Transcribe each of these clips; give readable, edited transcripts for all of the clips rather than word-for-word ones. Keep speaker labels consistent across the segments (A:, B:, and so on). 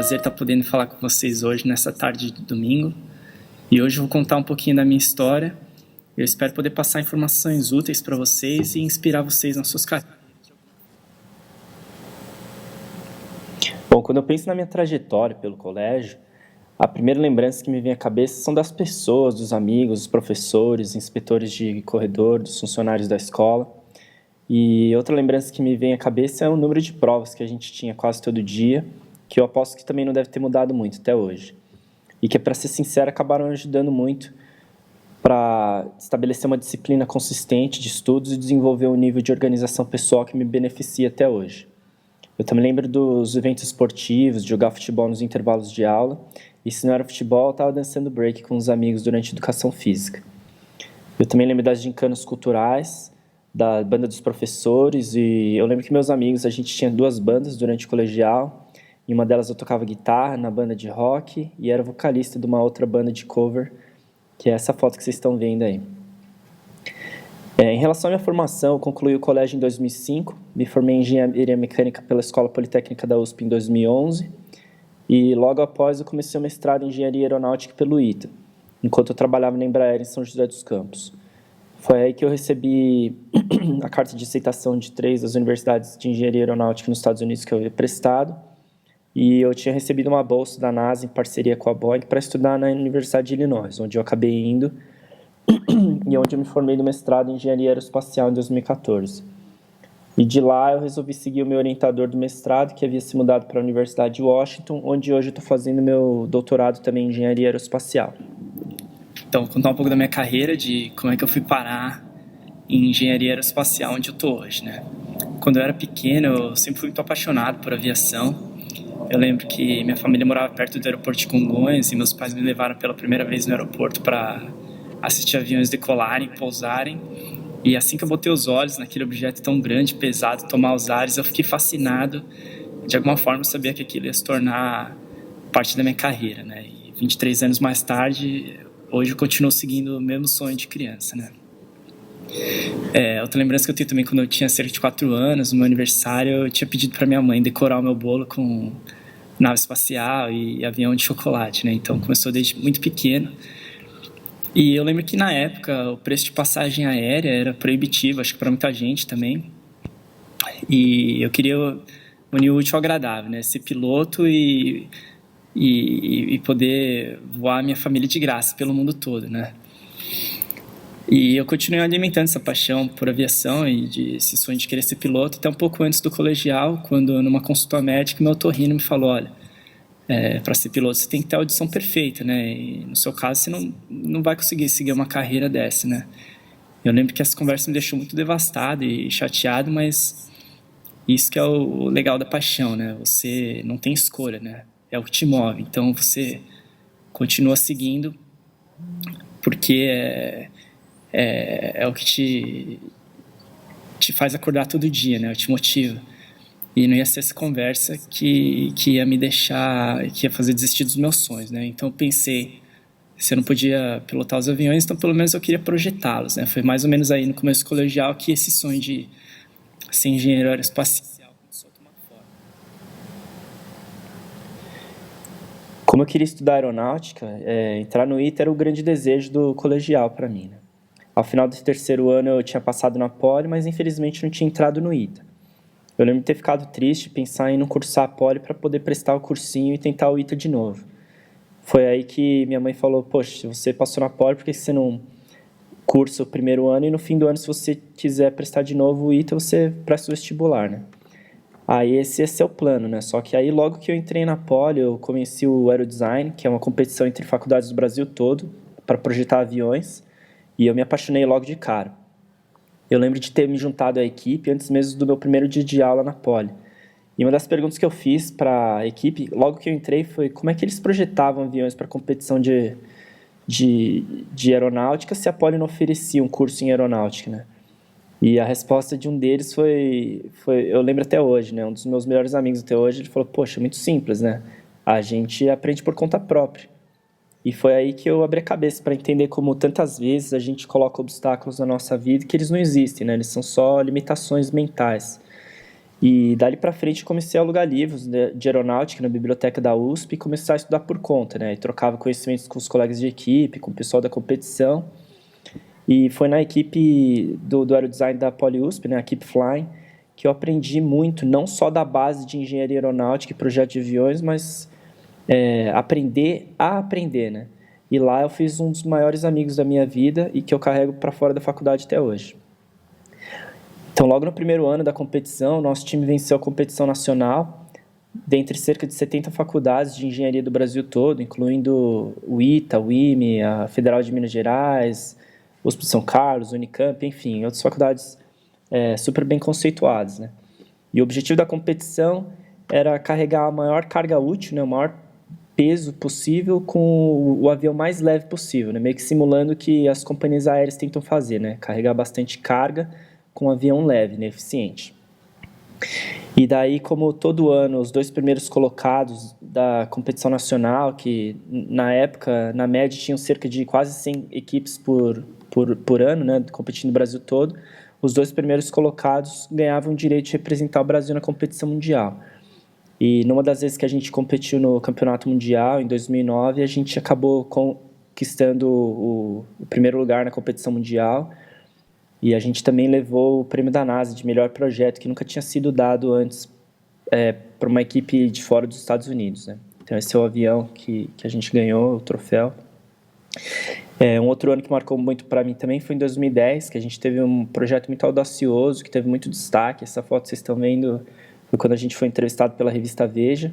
A: prazer estar podendo falar com vocês hoje, nessa tarde de domingo. E hoje eu vou contar um pouquinho da minha história. Eu espero poder passar informações úteis para vocês e inspirar vocês nas suas carreiras.
B: Bom, quando eu penso na minha trajetória pelo colégio, a primeira lembrança que me vem à cabeça são das pessoas, dos amigos, dos professores, inspetores de corredor, dos funcionários da escola. E outra lembrança que me vem à cabeça é o número de provas que a gente tinha quase todo dia, que eu aposto que também não deve ter mudado muito até hoje. E que, para ser sincero, acabaram ajudando muito para estabelecer uma disciplina consistente de estudos e desenvolver um nível de organização pessoal que me beneficia até hoje. Eu também lembro dos eventos esportivos, de jogar futebol nos intervalos de aula, e se não era futebol, eu estava dançando break com os amigos durante a educação física. Eu também lembro das gincanas culturais, da banda dos professores, e eu lembro que meus amigos, a gente tinha 2 bandas durante o colegial. Em uma delas eu tocava guitarra na banda de rock e era vocalista de uma outra banda de cover, que é essa foto que vocês estão vendo aí. Em relação à minha formação, eu concluí o colégio em 2005, me formei em engenharia mecânica pela Escola Politécnica da USP em 2011 e logo após eu comecei o mestrado em engenharia aeronáutica pelo ITA, enquanto eu trabalhava na Embraer em São José dos Campos. Foi aí que eu recebi a carta de aceitação de 3 das universidades de engenharia aeronáutica nos Estados Unidos que eu havia prestado, e eu tinha recebido uma bolsa da NASA em parceria com a Boeing para estudar na Universidade de Illinois, onde eu acabei indo e onde eu me formei no mestrado em engenharia aeroespacial em 2014. E de lá eu resolvi seguir o meu orientador do mestrado, que havia se mudado para a Universidade de Washington, onde hoje eu estou fazendo meu doutorado também em engenharia aeroespacial.
A: Então, vou contar um pouco da minha carreira, de como é que eu fui parar em engenharia aeroespacial, onde eu estou hoje, né? Quando eu era pequeno, eu sempre fui muito apaixonado por aviação. Eu lembro que minha família morava perto do aeroporto de Congonhas e meus pais me levaram pela primeira vez no aeroporto para assistir aviões decolarem, pousarem. E assim que eu botei os olhos naquele objeto tão grande, pesado, tomar os ares, eu fiquei fascinado. De alguma forma eu sabia que aquilo ia se tornar parte da minha carreira, né? E 23 anos mais tarde, hoje eu continuo seguindo o mesmo sonho de criança, né? Outra lembrança que eu tenho também, quando eu tinha cerca de 4 anos, no meu aniversário, eu tinha pedido para minha mãe decorar o meu bolo com nave espacial e avião de chocolate, né? Então começou desde muito pequeno. E eu lembro que na época o preço de passagem aérea era proibitivo, acho que para muita gente também. E eu queria unir o útil ao agradável, né? Ser piloto e poder voar minha família de graça pelo mundo todo, né? E eu continuei alimentando essa paixão por aviação e esse sonho de querer ser piloto até um pouco antes do colegial, quando numa consulta médica meu otorrino me falou, olha, para ser piloto você tem que ter a audição perfeita, né? E no seu caso você não vai conseguir seguir uma carreira dessa, né? Eu lembro que essa conversa me deixou muito devastado e chateado, mas isso que é o legal da paixão, né? Você não tem escolha, né? É o que te move, então você continua seguindo porque é o que te faz acordar todo dia, né? Te motiva. E não ia ser essa conversa que ia me deixar, que ia fazer desistir dos meus sonhos, né? Então eu pensei, se eu não podia pilotar os aviões, então pelo menos eu queria projetá-los, né? Foi mais ou menos aí no começo do colegial que esse sonho de ser engenheiro aeroespacial começou a tomar forma.
B: Como eu queria estudar aeronáutica, entrar no ITA era o grande desejo do colegial para mim, né? Ao final do 3º ano eu tinha passado na Poli, mas infelizmente não tinha entrado no ITA. Eu lembro de ter ficado triste e pensar em não cursar a Poli para poder prestar o cursinho e tentar o ITA de novo. Foi aí que minha mãe falou, poxa, se você passou na Poli, por que você não cursa o 1º ano e no fim do ano, se você quiser prestar de novo o ITA, você presta o vestibular, né? Aí esse é o plano, né? Só que aí logo que eu entrei na Poli, eu conheci o Aerodesign, que é uma competição entre faculdades do Brasil todo para projetar aviões, e eu me apaixonei logo de cara. Eu lembro de ter me juntado à equipe antes mesmo do meu primeiro dia de aula na Poli. E uma das perguntas que eu fiz para a equipe, logo que eu entrei, foi como é que eles projetavam aviões para competição de aeronáutica se a Poli não oferecia um curso em aeronáutica, né? E a resposta de um deles foi, eu lembro até hoje, né? Um dos meus melhores amigos até hoje, ele falou, poxa, é muito simples, né? A gente aprende por conta própria. E foi aí que eu abri a cabeça para entender como tantas vezes a gente coloca obstáculos na nossa vida que eles não existem, né? Eles são só limitações mentais. E dali para frente comecei a alugar livros de aeronáutica na biblioteca da USP e começar a estudar por conta, né? E trocava conhecimentos com os colegas de equipe, com o pessoal da competição. E foi na equipe do aerodesign da PoliUSP, né, a Keep Flying, que eu aprendi muito, não só da base de engenharia aeronáutica e projeto de aviões, mas aprender a aprender, né? E lá eu fiz um dos maiores amigos da minha vida e que eu carrego para fora da faculdade até hoje. Então, logo no primeiro ano da competição, nosso time venceu a competição nacional, dentre cerca de 70 faculdades de engenharia do Brasil todo, incluindo o ITA, o IME, a Federal de Minas Gerais, USP de São Carlos, Unicamp, enfim, outras faculdades super bem conceituadas, né? E o objetivo da competição era carregar a maior carga útil, né, o maior peso possível com o avião mais leve possível, né, meio que simulando o que as companhias aéreas tentam fazer, né, carregar bastante carga com um avião leve, né, eficiente. E daí, como todo ano, os 2 primeiros colocados da competição nacional, que na época, na média, tinham cerca de quase 100 equipes por ano, né, competindo no Brasil todo, os 2 primeiros colocados ganhavam o direito de representar o Brasil na competição mundial. E numa das vezes que a gente competiu no Campeonato Mundial, em 2009, a gente acabou conquistando o primeiro lugar na competição mundial. E a gente também levou o prêmio da NASA de melhor projeto, que nunca tinha sido dado antes para uma equipe de fora dos Estados Unidos, né? Então, esse é o avião que a gente ganhou, o troféu. Um outro ano que marcou muito para mim também foi em 2010, que a gente teve um projeto muito audacioso, que teve muito destaque. Essa foto que vocês estão vendo foi quando a gente foi entrevistado pela revista Veja,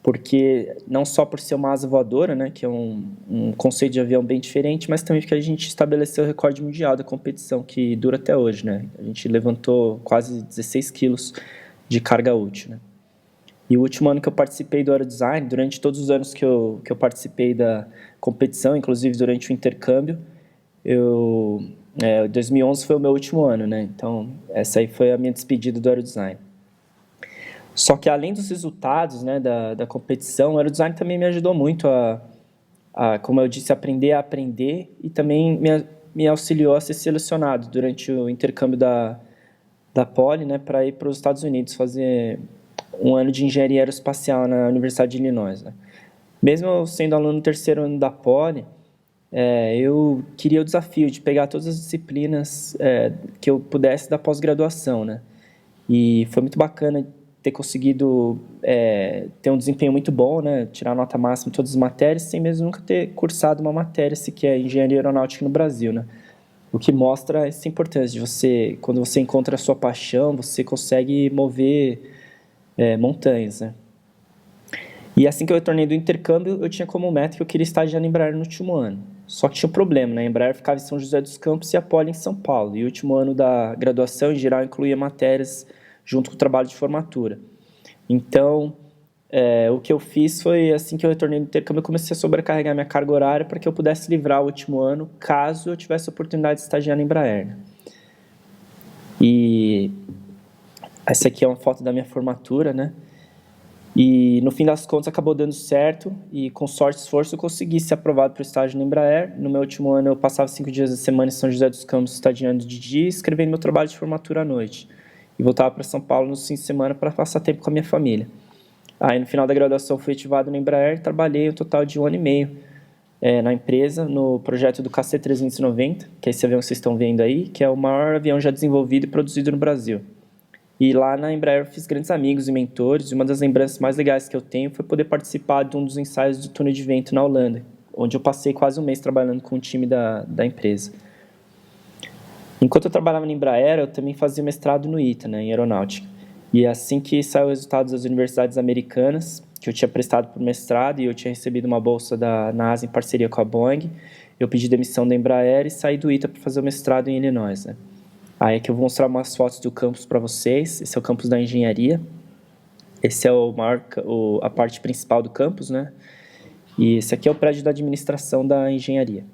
B: porque não só por ser uma asa voadora, né, que é um conceito de avião bem diferente, mas também porque a gente estabeleceu o recorde mundial da competição, que dura até hoje, né? A gente levantou quase 16 quilos de carga útil, né? E o último ano que eu participei do aerodesign, durante todos os anos que eu participei da competição, inclusive durante o intercâmbio, 2011 foi o meu último ano, né? Então, essa aí foi a minha despedida do aerodesign. Só que, além dos resultados, né, da competição, o aerodesign também me ajudou muito como eu disse, aprender a aprender e também me auxiliou a ser selecionado durante o intercâmbio da Poli, né, para ir para os Estados Unidos fazer um ano de engenharia aeroespacial na Universidade de Illinois, né? Mesmo eu sendo aluno no terceiro ano da Poli, eu queria o desafio de pegar todas as disciplinas que eu pudesse da pós-graduação, né? E foi muito bacana ter conseguido ter um desempenho muito bom, né? Tirar nota máxima em todas as matérias, sem mesmo nunca ter cursado uma matéria sequer engenharia aeronáutica no Brasil, né? O que mostra essa importância de você, quando você encontra a sua paixão, você consegue mover montanhas, né? E assim que eu retornei do intercâmbio, eu tinha como meta que eu queria estagiar na Embraer no último ano. Só que tinha um problema, né? A Embraer ficava em São José dos Campos e a Poli em São Paulo. E o último ano da graduação, em geral, incluía matérias junto com o trabalho de formatura. Então, o que eu fiz foi, assim que eu retornei do intercâmbio, eu comecei a sobrecarregar minha carga horária para que eu pudesse livrar o último ano, caso eu tivesse a oportunidade de estagiar na Embraer, né? E essa aqui é uma foto da minha formatura, né? E, no fim das contas, acabou dando certo e, com sorte e esforço, eu consegui ser aprovado para o estágio na Embraer. No meu último ano, eu passava 5 dias da semana em São José dos Campos, estagiando de dia e escrevendo meu trabalho de formatura à noite. E voltava para São Paulo nos fins de semana para passar tempo com a minha família. Aí, no final da graduação, fui ativado na Embraer e trabalhei um total de 1 ano e meio na empresa, no projeto do KC-390, que é esse avião que vocês estão vendo aí, que é o maior avião já desenvolvido e produzido no Brasil. E lá na Embraer eu fiz grandes amigos e mentores, e uma das lembranças mais legais que eu tenho foi poder participar de um dos ensaios do túnel de vento na Holanda, onde eu passei quase um mês trabalhando com o time da empresa. Enquanto eu trabalhava na Embraer, eu também fazia mestrado no ITA, né, em aeronáutica. E assim que saiu os resultados das universidades americanas, que eu tinha prestado para o mestrado e eu tinha recebido uma bolsa da NASA em parceria com a Boeing, eu pedi demissão da Embraer e saí do ITA para fazer o mestrado em Illinois, né? Aí é que eu vou mostrar umas fotos do campus para vocês. Esse é o campus da engenharia. Esse é a parte principal do campus, né? E esse aqui é o prédio da administração da engenharia.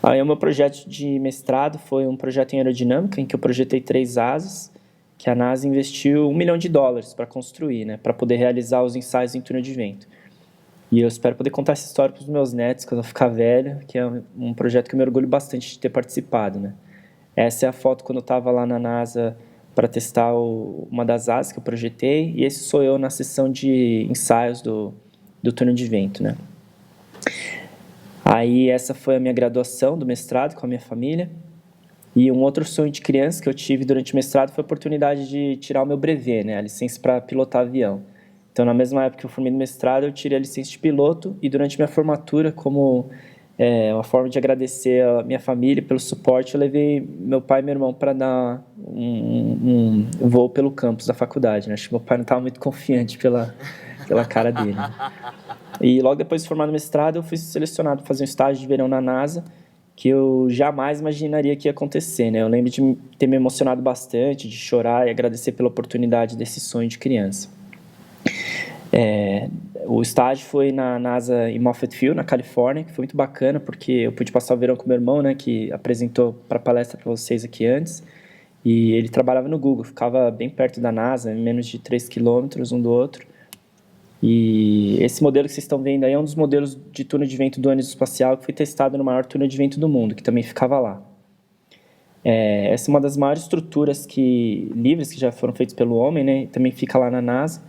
B: Aí o meu projeto de mestrado foi um projeto em aerodinâmica, em que eu projetei 3 asas, que a NASA investiu $1 milhão para construir, né? Para poder realizar os ensaios em túnel de vento. E eu espero poder contar essa história para os meus netos quando eu ficar velho, que é um projeto que eu me orgulho bastante de ter participado, né? Essa é a foto quando eu estava lá na NASA para testar uma das asas que eu projetei, e esse sou eu na sessão de ensaios do túnel de vento, né? Aí essa foi a minha graduação do mestrado com a minha família. E um outro sonho de criança que eu tive durante o mestrado foi a oportunidade de tirar o meu brevet, né, a licença para pilotar avião. Então, na mesma época que eu formei no mestrado, eu tirei a licença de piloto e durante minha formatura, como uma forma de agradecer a minha família pelo suporte, eu levei meu pai e meu irmão para dar um voo pelo campus da faculdade, né? Acho que meu pai não estava muito confiante pela cara dele, né? E logo depois de formar no mestrado, eu fui selecionado para fazer um estágio de verão na NASA, que eu jamais imaginaria que ia acontecer, né? Eu lembro de ter me emocionado bastante, de chorar e agradecer pela oportunidade desse sonho de criança. O estágio foi na NASA em Moffett Field, na Califórnia, que foi muito bacana, porque eu pude passar o verão com meu irmão, né, que apresentou para a palestra para vocês aqui antes, e ele trabalhava no Google, ficava bem perto da NASA, menos de 3 quilômetros um do outro. E esse modelo que vocês estão vendo aí é um dos modelos de túnel de vento do ônibus espacial que foi testado no maior túnel de vento do mundo, que também ficava lá. Essa é uma das maiores estruturas livres que já foram feitas pelo homem, né? Também fica lá na NASA.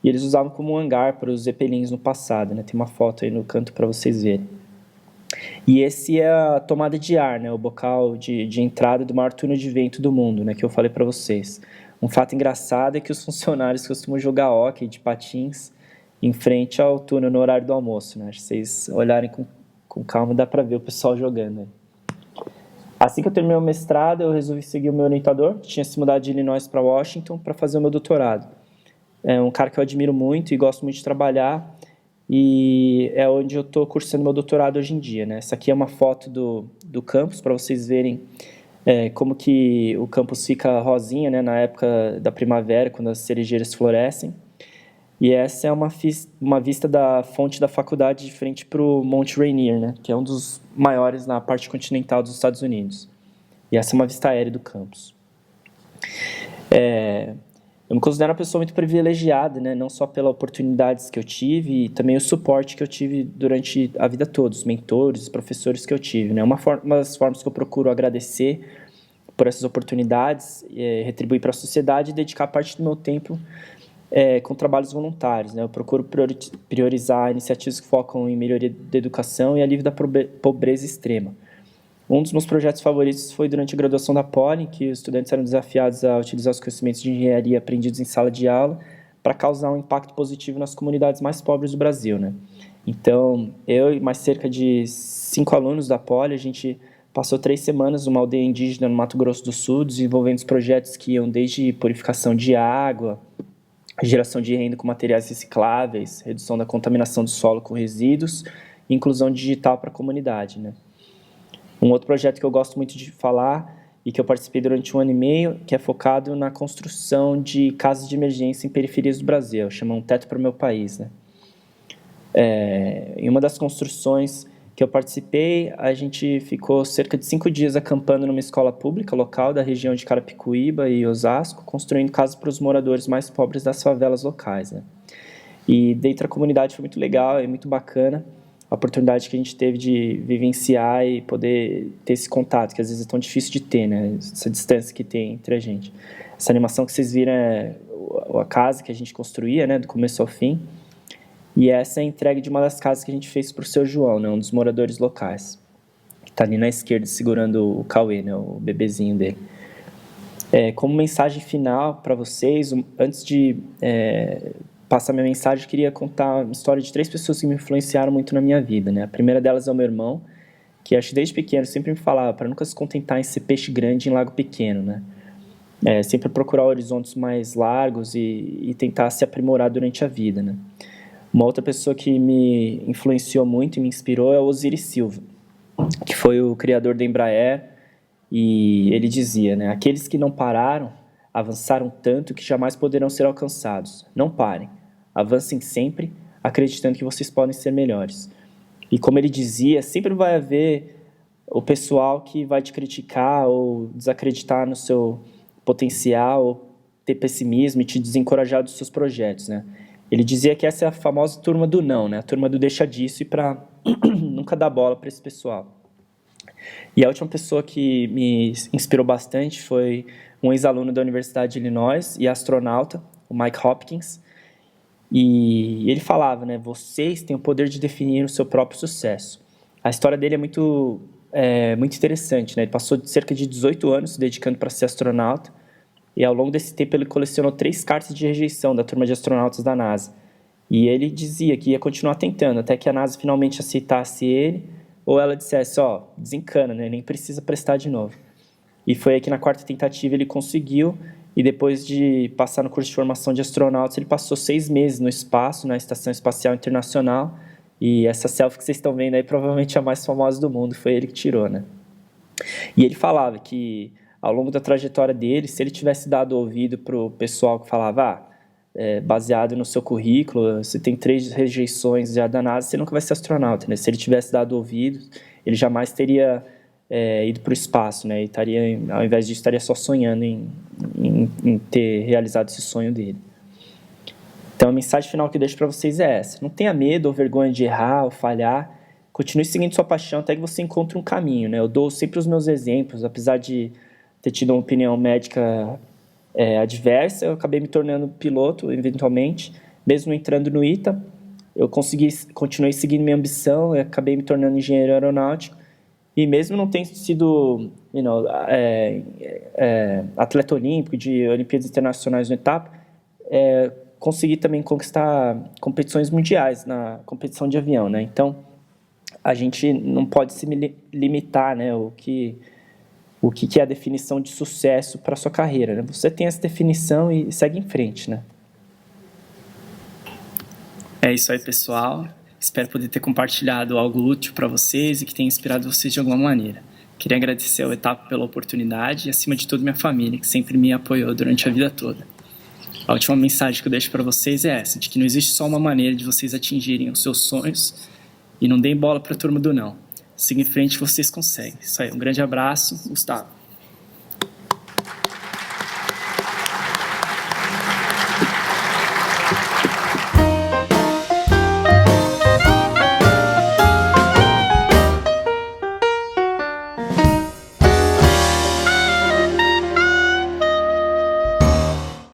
B: E eles usavam como um hangar para os zeppelins no passado, né? Tem uma foto aí no canto para vocês verem. E esse é a tomada de ar, né? O bocal de entrada do maior túnel de vento do mundo, né? Que eu falei para vocês. Um fato engraçado é que os funcionários costumam jogar hóquei de patins em frente ao túnel no horário do almoço, né? Se vocês olharem com calma, dá para ver o pessoal jogando aí. Assim que eu terminei o mestrado, eu resolvi seguir o meu orientador, que tinha se mudado de Illinois para Washington para fazer o meu doutorado. É um cara que eu admiro muito e gosto muito de trabalhar, e é onde eu estou cursando meu doutorado hoje em dia, né? Essa aqui é uma foto do campus, para vocês verem como que o campus fica rosinha, né? Na época da primavera, quando as cerejeiras florescem. E essa é uma vista da fonte da faculdade de frente para o Monte Rainier, né? Que é um dos maiores na parte continental dos Estados Unidos. E essa é uma vista aérea do campus. Eu me considero uma pessoa muito privilegiada, né? Não só pelas oportunidades que eu tive, e também o suporte que eu tive durante a vida toda, os mentores, os professores que eu tive, né? Uma das formas que eu procuro agradecer por essas oportunidades, retribuir para a sociedade e dedicar parte do meu tempo com trabalhos voluntários, né? Eu procuro priorizar iniciativas que focam em melhoria da educação e alívio da pobreza extrema. Um dos meus projetos favoritos foi durante a graduação da Poli, em que os estudantes eram desafiados a utilizar os conhecimentos de engenharia aprendidos em sala de aula para causar um impacto positivo nas comunidades mais pobres do Brasil, né? Então, eu e mais cerca de 5 alunos da Poli, a gente passou 3 semanas numa aldeia indígena no Mato Grosso do Sul, desenvolvendo os projetos que iam desde purificação de água, geração de renda com materiais recicláveis, redução da contaminação do solo com resíduos e inclusão digital para a comunidade, né? Um outro projeto que eu gosto muito de falar e que eu participei durante 1 ano e meio, que é focado na construção de casas de emergência em periferias do Brasil, chama Um Teto para o Meu País, né? Em uma das construções que eu participei, a gente ficou cerca de 5 dias acampando numa escola pública local da região de Carapicuíba e Osasco, construindo casas para os moradores mais pobres das favelas locais, né? E dentro da comunidade foi muito legal, é muito bacana a oportunidade que a gente teve de vivenciar e poder ter esse contato, que às vezes é tão difícil de ter, né? Essa distância que tem entre a gente. Essa animação que vocês viram é a casa que a gente construía, né? Do começo ao fim. E essa é a entrega de uma das casas que a gente fez para o seu João, né? Um dos moradores locais. Que está ali na esquerda segurando o Cauê, né? O bebezinho dele. Como mensagem final para vocês, antes de passar minha mensagem, eu queria contar uma história de 3 pessoas que me influenciaram muito na minha vida, né? A primeira delas é o meu irmão, que acho que desde pequeno sempre me falava para nunca se contentar em ser peixe grande em lago pequeno, né? Sempre procurar horizontes mais largos e tentar se aprimorar durante a vida, né? Uma outra pessoa que me influenciou muito e me inspirou é o Osiris Silva, que foi o criador da Embraer, e ele dizia, né? Aqueles que não pararam avançaram tanto que jamais poderão ser alcançados. Não parem. Avancem sempre, acreditando que vocês podem ser melhores. E como ele dizia, sempre vai haver o pessoal que vai te criticar ou desacreditar no seu potencial, ou ter pessimismo e te desencorajar dos seus projetos, né? Ele dizia que essa é a famosa turma do não, né? A turma do deixa disso e para nunca dar bola para esse pessoal. E a última pessoa que me inspirou bastante foi um ex-aluno da Universidade de Illinois e astronauta, o Mike Hopkins. E ele falava, né, vocês têm o poder de definir o seu próprio sucesso. A história dele é muito interessante, né? Ele passou cerca de 18 anos se dedicando para ser astronauta, e ao longo desse tempo ele colecionou 3 cartas de rejeição da turma de astronautas da NASA. E ele dizia que ia continuar tentando, até que a NASA finalmente aceitasse ele, ou ela dissesse, desencana, né? Nem precisa prestar de novo. E foi aí que na 4ª tentativa ele conseguiu, e depois de passar no curso de formação de astronautas, ele passou 6 meses no espaço, na Estação Espacial Internacional, e essa selfie que vocês estão vendo aí provavelmente é a mais famosa do mundo, foi ele que tirou, né? E ele falava que ao longo da trajetória dele, se ele tivesse dado ouvido para o pessoal que falava, baseado no seu currículo, você tem 3 rejeições já da NASA, você nunca vai ser astronauta, né? Se ele tivesse dado ouvido, ele jamais teria ido para o espaço, né? E ao invés disso, estaria só sonhando em ter realizado esse sonho dele. Então, a mensagem final que eu deixo para vocês é essa. Não tenha medo ou vergonha de errar ou falhar. Continue seguindo sua paixão até que você encontre um caminho, né? Eu dou sempre os meus exemplos, apesar de ter tido uma opinião médica adversa, eu acabei me tornando piloto, eventualmente. Mesmo entrando no ITA, eu continuei seguindo minha ambição, eu acabei me tornando engenheiro aeronáutico. E mesmo não tendo sido atleta olímpico, de Olimpíadas Internacionais no etapa, consegui também conquistar competições mundiais na competição de avião, né? Então, a gente não pode se limitar, né? O que é a definição de sucesso para a sua carreira, né? Você tem essa definição e segue em frente, né?
A: É isso aí, pessoal. Espero poder ter compartilhado algo útil para vocês e que tenha inspirado vocês de alguma maneira. Queria agradecer ao Etapa pela oportunidade e, acima de tudo, minha família, que sempre me apoiou durante a vida toda. A última mensagem que eu deixo para vocês é essa, de que não existe só uma maneira de vocês atingirem os seus sonhos e não deem bola para a turma do não. Siga em frente, vocês conseguem. Isso aí, um grande abraço, Gustavo.